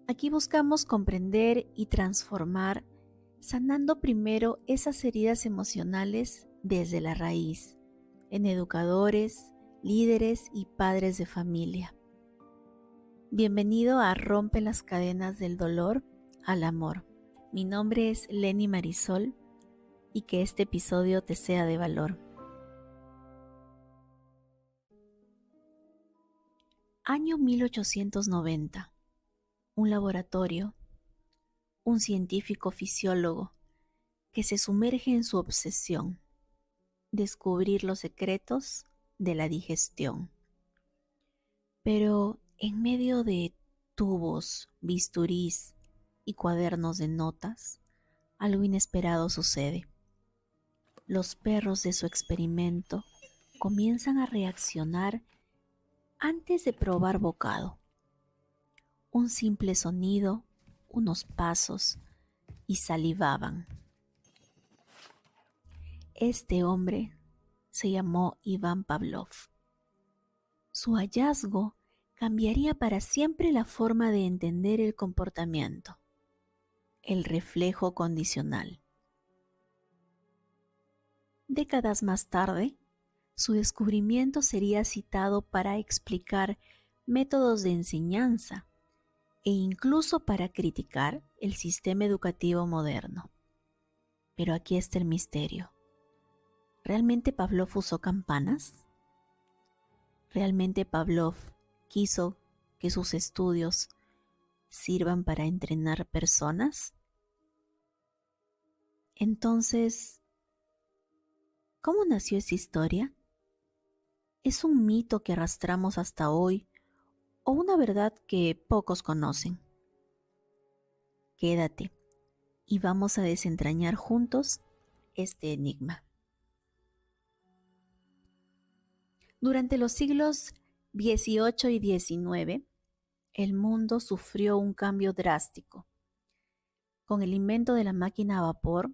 Aquí buscamos comprender y transformar, sanando primero esas heridas emocionales desde la raíz, en educadores, líderes y padres de familia. Bienvenido a Rompe las cadenas del dolor al amor. Mi nombre es Lenny Marisol y que este episodio te sea de valor. Año 1890. Un laboratorio, un científico fisiólogo que se sumerge en su obsesión, descubrir los secretos de la digestión. Pero en medio de tubos, bisturís y cuadernos de notas, algo inesperado sucede. Los perros de su experimento comienzan a reaccionar antes de probar bocado. Un simple sonido, unos pasos, y salivaban. Este hombre se llamó Iván Pavlov. Su hallazgo cambiaría para siempre la forma de entender el comportamiento, el reflejo condicional. Décadas más tarde, su descubrimiento sería citado para explicar métodos de enseñanza e incluso para criticar el sistema educativo moderno. Pero aquí está el misterio. ¿Realmente Pavlov usó campanas? ¿Realmente Pavlov quiso que sus estudios sirvan para entrenar personas? Entonces, ¿cómo nació esta historia? ¿Es un mito que arrastramos hasta hoy o una verdad que pocos conocen? Quédate y vamos a desentrañar juntos este enigma. Durante los siglos XVIII y XIX, el mundo sufrió un cambio drástico. Con el invento de la máquina a vapor,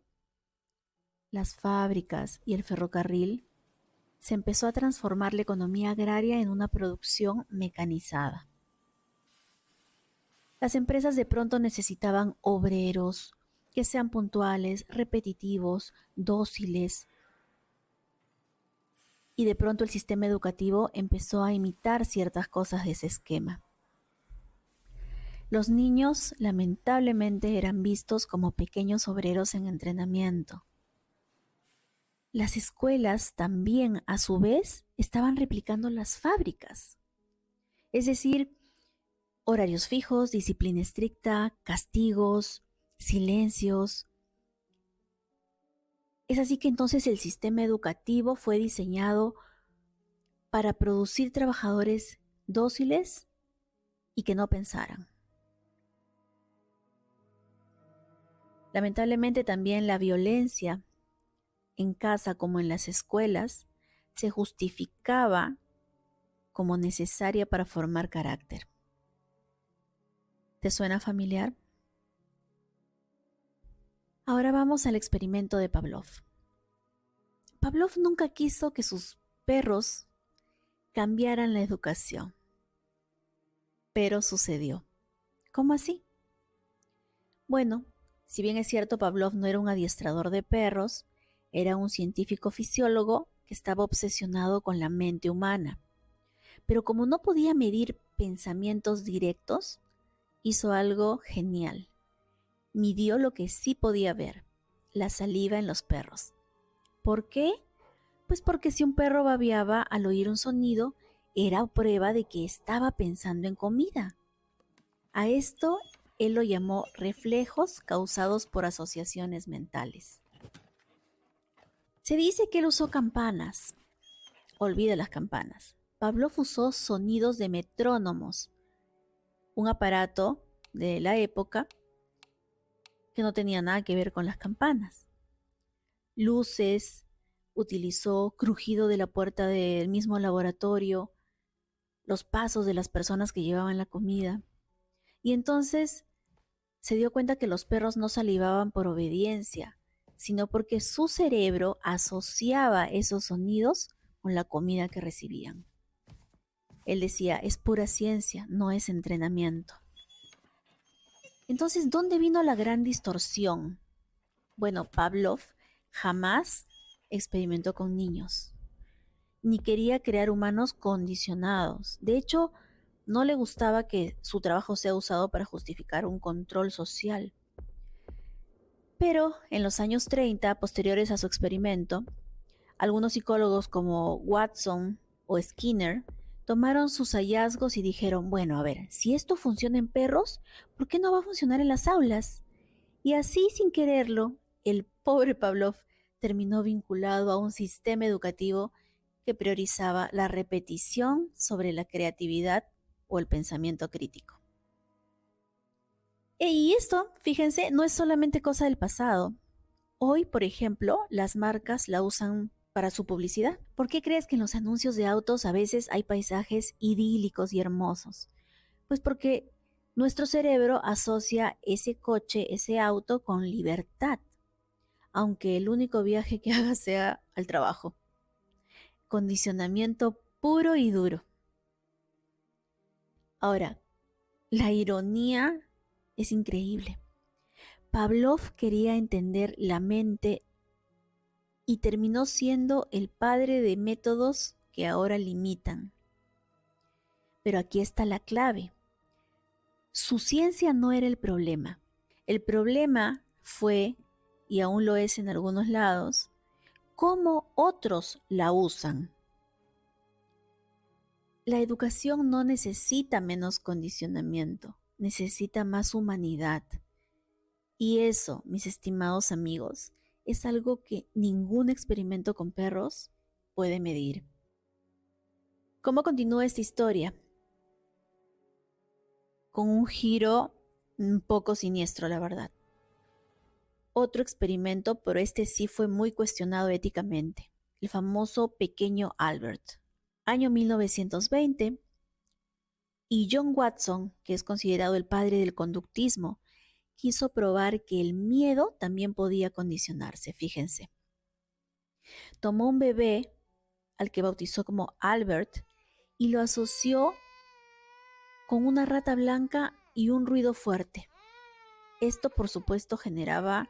las fábricas y el ferrocarril, se empezó a transformar la economía agraria en una producción mecanizada. Las empresas de pronto necesitaban obreros que sean puntuales, repetitivos, dóciles. Y de pronto el sistema educativo empezó a imitar ciertas cosas de ese esquema. Los niños, lamentablemente, eran vistos como pequeños obreros en entrenamiento. Las escuelas también, a su vez, estaban replicando las fábricas. Es decir, horarios fijos, disciplina estricta, castigos, silencios. Es así que entonces el sistema educativo fue diseñado para producir trabajadores dóciles y que no pensaran. Lamentablemente también la violencia en casa como en las escuelas se justificaba como necesaria para formar carácter. ¿Te suena familiar? Ahora vamos al experimento de Pavlov. Pavlov nunca quiso que sus perros cambiaran la educación, pero sucedió. ¿Cómo así? Bueno, si bien es cierto, Pavlov no era un adiestrador de perros, era un científico fisiólogo que estaba obsesionado con la mente humana. Pero como no podía medir pensamientos directos, hizo algo genial. Midió lo que sí podía ver, la saliva en los perros. ¿Por qué? Pues porque si un perro babeaba al oír un sonido, era prueba de que estaba pensando en comida. A esto él lo llamó reflejos causados por asociaciones mentales. Se dice que él usó campanas. Olvida las campanas. Pavlov usó sonidos de metrónomos, un aparato de la época que no tenía nada que ver con las campanas. Luces, utilizó crujido de la puerta del mismo laboratorio, los pasos de las personas que llevaban la comida. Y entonces se dio cuenta que los perros no salivaban por obediencia, sino porque su cerebro asociaba esos sonidos con la comida que recibían. Él decía, es pura ciencia, no es entrenamiento. Entonces, ¿dónde vino la gran distorsión? Bueno, Pavlov jamás experimentó con niños, ni quería crear humanos condicionados. De hecho, no le gustaba que su trabajo sea usado para justificar un control social. Pero en los años 30, posteriores a su experimento, algunos psicólogos como Watson o Skinner tomaron sus hallazgos y dijeron, bueno, a ver, si esto funciona en perros, ¿por qué no va a funcionar en las aulas? Y así, sin quererlo, el pobre Pavlov terminó vinculado a un sistema educativo que priorizaba la repetición sobre la creatividad o el pensamiento crítico. Y esto, fíjense, no es solamente cosa del pasado. Hoy, por ejemplo, las marcas la usan para su publicidad. ¿Por qué crees que en los anuncios de autos a veces hay paisajes idílicos y hermosos? Pues porque nuestro cerebro asocia ese coche, ese auto con libertad, aunque el único viaje que haga sea al trabajo. Condicionamiento puro y duro. Ahora, la ironía es increíble. Pavlov quería entender la mente y terminó siendo el padre de métodos que ahora limitan. Pero aquí está la clave. Su ciencia no era el problema. El problema fue, y aún lo es en algunos lados, cómo otros la usan. La educación no necesita menos condicionamiento, necesita más humanidad. Y eso, mis estimados amigos, es algo que ningún experimento con perros puede medir. ¿Cómo continúa esta historia? Con un giro un poco siniestro, la verdad. Otro experimento, pero este sí fue muy cuestionado éticamente, el famoso pequeño Albert. Año 1920, y John Watson, que es considerado el padre del conductismo, quiso probar que el miedo también podía condicionarse, fíjense. Tomó un bebé, al que bautizó como Albert, y lo asoció con una rata blanca y un ruido fuerte. Esto, por supuesto, generaba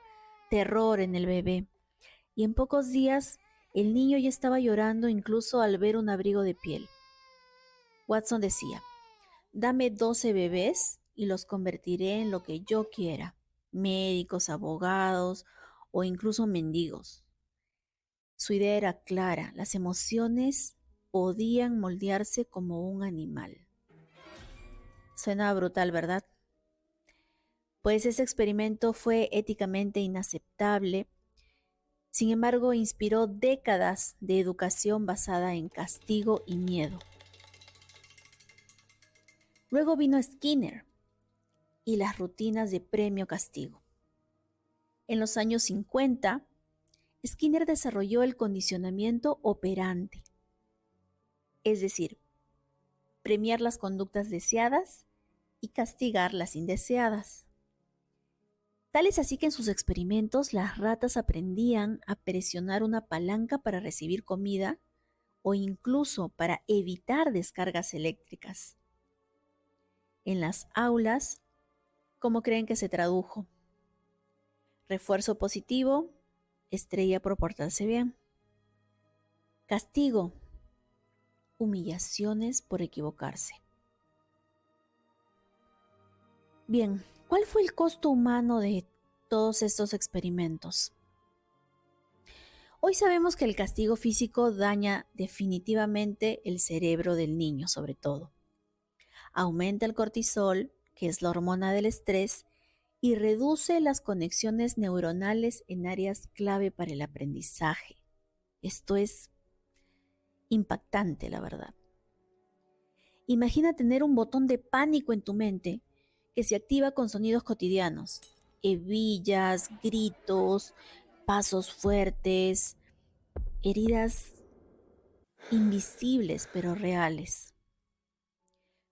terror en el bebé, y en pocos días el niño ya estaba llorando incluso al ver un abrigo de piel. Watson decía, dame 12 bebés y los convertiré en lo que yo quiera, médicos, abogados o incluso mendigos. Su idea era clara, las emociones podían moldearse como un animal. Suena brutal, ¿verdad? Pues ese experimento fue éticamente inaceptable. Sin embargo, inspiró décadas de educación basada en castigo y miedo. Luego vino Skinner y las rutinas de premio-castigo. En los años 50, Skinner desarrolló el condicionamiento operante, es decir, premiar las conductas deseadas y castigar las indeseadas. Tal es así que en sus experimentos las ratas aprendían a presionar una palanca para recibir comida o incluso para evitar descargas eléctricas. En las aulas, ¿cómo creen que se tradujo? Refuerzo positivo, estrella por portarse bien. Castigo, humillaciones por equivocarse. Bien, ¿cuál fue el costo humano de todos estos experimentos? Hoy sabemos que el castigo físico daña definitivamente el cerebro del niño, sobre todo. Aumenta el cortisol, que es la hormona del estrés, y reduce las conexiones neuronales en áreas clave para el aprendizaje. Esto es impactante, la verdad. Imagina tener un botón de pánico en tu mente que se activa con sonidos cotidianos, hebillas, gritos, pasos fuertes, heridas invisibles pero reales.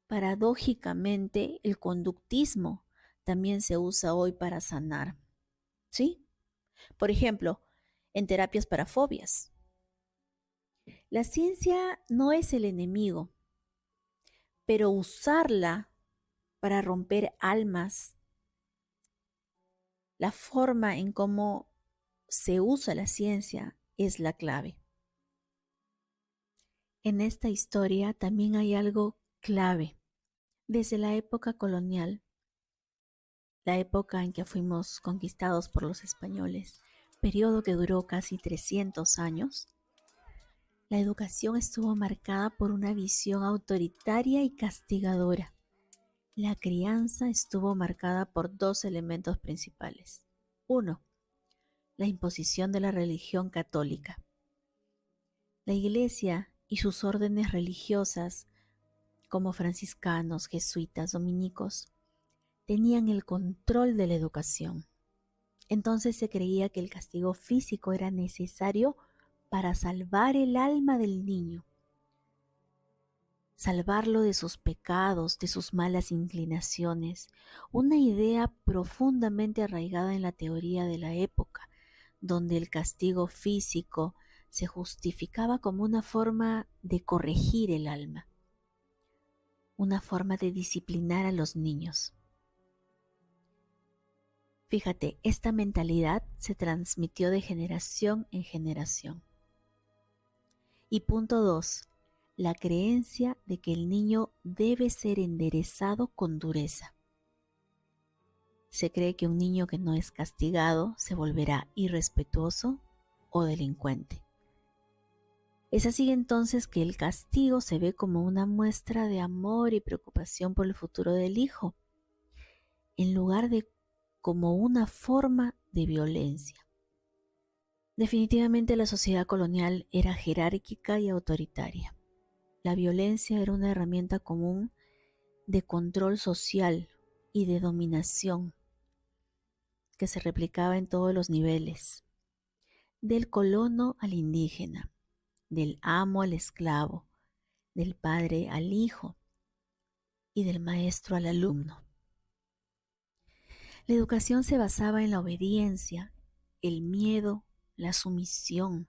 Paradójicamente, el conductismo también se usa hoy para sanar. ¿Sí? Por ejemplo, en terapias para fobias. La ciencia no es el enemigo, pero usarla para romper almas La forma en cómo se usa la ciencia es la clave. En esta historia también hay algo clave. Desde la época colonial, la época en que fuimos conquistados por los españoles, periodo que duró casi 300 años, la educación estuvo marcada por una visión autoritaria y castigadora. La crianza estuvo marcada por dos elementos principales. Uno, la imposición de la religión católica. La Iglesia y sus órdenes religiosas, como franciscanos, jesuitas, dominicos, tenían el control de la educación. Entonces se creía que el castigo físico era necesario para salvar el alma del niño, salvarlo de sus pecados, de sus malas inclinaciones, una idea profundamente arraigada en la teoría de la época, donde el castigo físico se justificaba como una forma de corregir el alma, una forma de disciplinar a los niños. Fíjate, esta mentalidad se transmitió de generación en generación. Y punto 2, la creencia de que el niño debe ser enderezado con dureza. Se cree que un niño que no es castigado se volverá irrespetuoso o delincuente. Es así entonces que el castigo se ve como una muestra de amor y preocupación por el futuro del hijo, en lugar de como una forma de violencia. Definitivamente la sociedad colonial era jerárquica y autoritaria. La violencia era una herramienta común de control social y de dominación que se replicaba en todos los niveles, del colono al indígena, del amo al esclavo, del padre al hijo y del maestro al alumno. La educación se basaba en la obediencia, el miedo, la sumisión.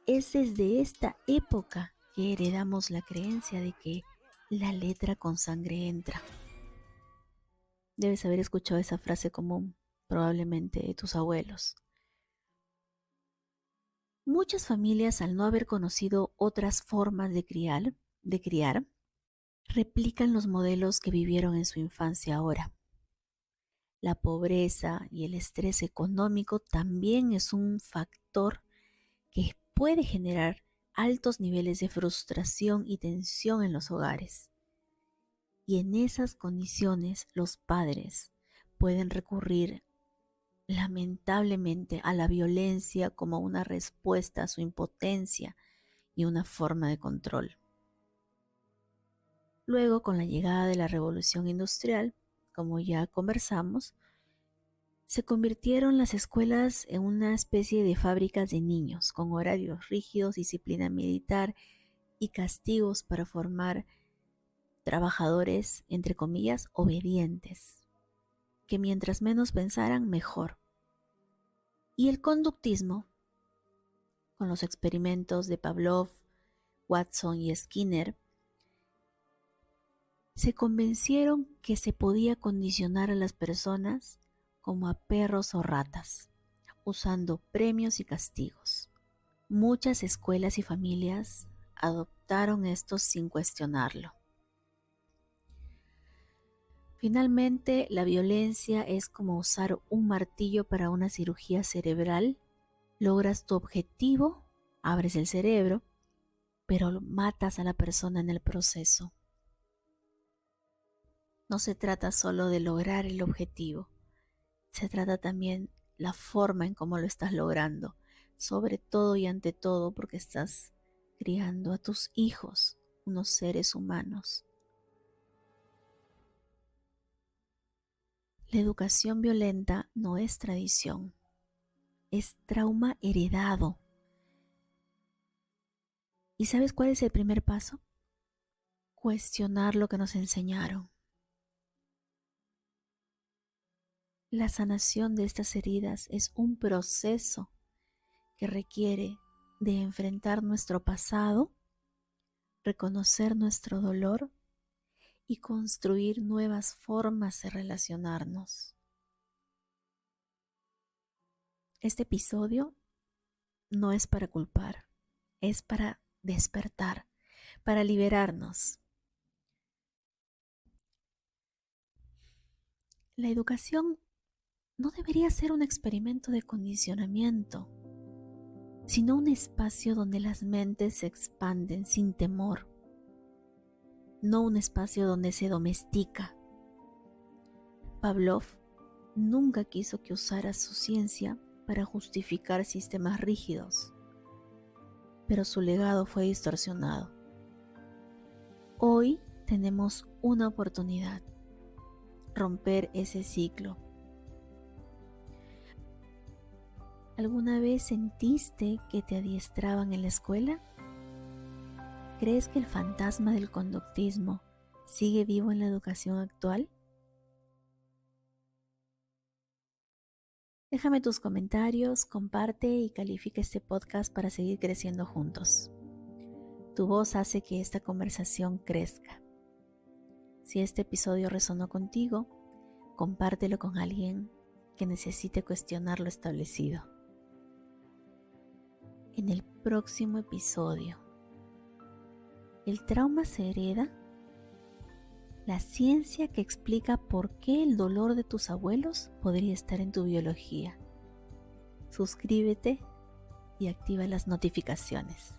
Es desde esta época que heredamos la creencia de que la letra con sangre entra. Debes haber escuchado esa frase común, probablemente de tus abuelos. Muchas familias, al no haber conocido otras formas de criar, replican los modelos que vivieron en su infancia ahora. La pobreza y el estrés económico también es un factor que puede generar altos niveles de frustración y tensión en los hogares. Y en esas condiciones los padres pueden recurrir lamentablemente a la violencia como una respuesta a su impotencia y una forma de control. Luego, con la llegada de la revolución industrial, como ya conversamos, se convirtieron las escuelas en una especie de fábricas de niños, con horarios rígidos, disciplina militar y castigos para formar trabajadores, entre comillas, obedientes, que mientras menos pensaran, mejor. Y el conductismo, con los experimentos de Pavlov, Watson y Skinner, se convencieron que se podía condicionar a las personas como a perros o ratas, usando premios y castigos. Muchas escuelas y familias adoptaron esto sin cuestionarlo. Finalmente, la violencia es como usar un martillo para una cirugía cerebral. Logras tu objetivo, abres el cerebro, pero matas a la persona en el proceso. No se trata solo de lograr el objetivo, se trata también la forma en cómo lo estás logrando, sobre todo y ante todo porque estás criando a tus hijos, unos seres humanos. La educación violenta no es tradición, es trauma heredado. ¿Y sabes cuál es el primer paso? Cuestionar lo que nos enseñaron. La sanación de estas heridas es un proceso que requiere de enfrentar nuestro pasado, reconocer nuestro dolor y construir nuevas formas de relacionarnos. Este episodio no es para culpar, es para despertar, para liberarnos. La educación no debería ser un experimento de condicionamiento, sino un espacio donde las mentes se expanden sin temor, no un espacio donde se domestica. Pavlov nunca quiso que usara su ciencia para justificar sistemas rígidos, pero su legado fue distorsionado. Hoy tenemos una oportunidad: romper ese ciclo. ¿Alguna vez sentiste que te adiestraban en la escuela? ¿Crees que el fantasma del conductismo sigue vivo en la educación actual? Déjame tus comentarios, comparte y califica este podcast para seguir creciendo juntos. Tu voz hace que esta conversación crezca. Si este episodio resonó contigo, compártelo con alguien que necesite cuestionar lo establecido. En el próximo episodio, ¿el trauma se hereda? La ciencia que explica por qué el dolor de tus abuelos podría estar en tu biología. Suscríbete y activa las notificaciones.